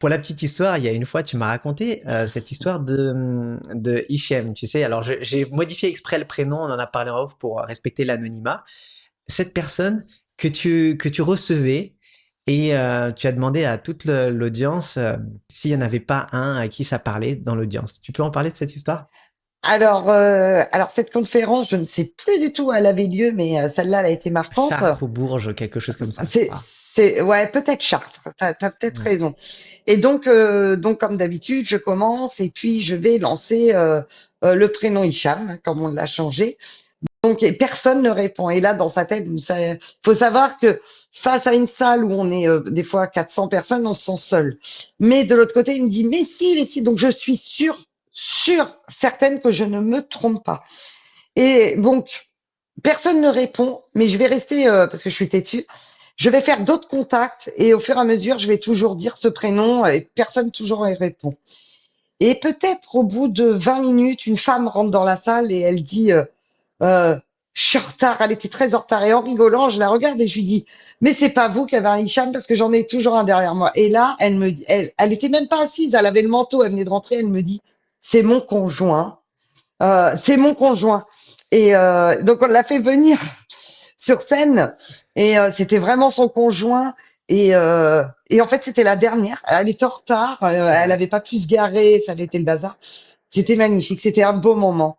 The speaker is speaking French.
Pour la petite histoire, il y a une fois, tu m'as raconté cette histoire de Hichem, tu sais. Alors, j'ai modifié exprès le prénom, on en a parlé en off pour respecter l'anonymat. Cette personne que tu recevais et tu as demandé à toute l'audience s'il n'y en avait pas un à qui ça parlait dans l'audience. Tu peux en parler de cette histoire? Alors cette conférence, je ne sais plus du tout où elle avait lieu, mais celle-là, elle a été marquante. Chartres ou Bourges, quelque chose comme ça, je crois. Ouais, peut-être Chartres. T'as peut-être Ouais. raison. Et donc comme d'habitude, je commence et puis je vais lancer le prénom Hicham, comme on l'a changé. Donc et personne ne répond. Et là, dans sa tête, faut savoir que face à une salle où on est des fois 400 personnes, on se sent seul. Mais de l'autre côté, il me dit, mais si, mais si. Donc je suis sûre, certaine que je ne me trompe pas. Et donc, personne ne répond, mais je vais rester, parce que je suis têtue, je vais faire d'autres contacts et au fur et à mesure, je vais toujours dire ce prénom et personne toujours y répond. Et peut-être au bout de 20 minutes, une femme rentre dans la salle et elle dit euh, je suis en retard, elle était très en retard. Et en rigolant, je la regarde et je lui dis mais c'est pas vous qui avez un Hicham parce que j'en ai toujours un derrière moi. Et là, elle me dit, elle était même pas assise, elle avait le manteau, elle venait de rentrer, elle me dit c'est mon conjoint. C'est mon conjoint. Et donc on l'a fait venir sur scène et c'était vraiment son conjoint. Et en fait, c'était la dernière. Elle était en retard. Elle Ouais. avait pas pu se garer. Ça avait été le bazar. C'était magnifique. C'était un beau moment.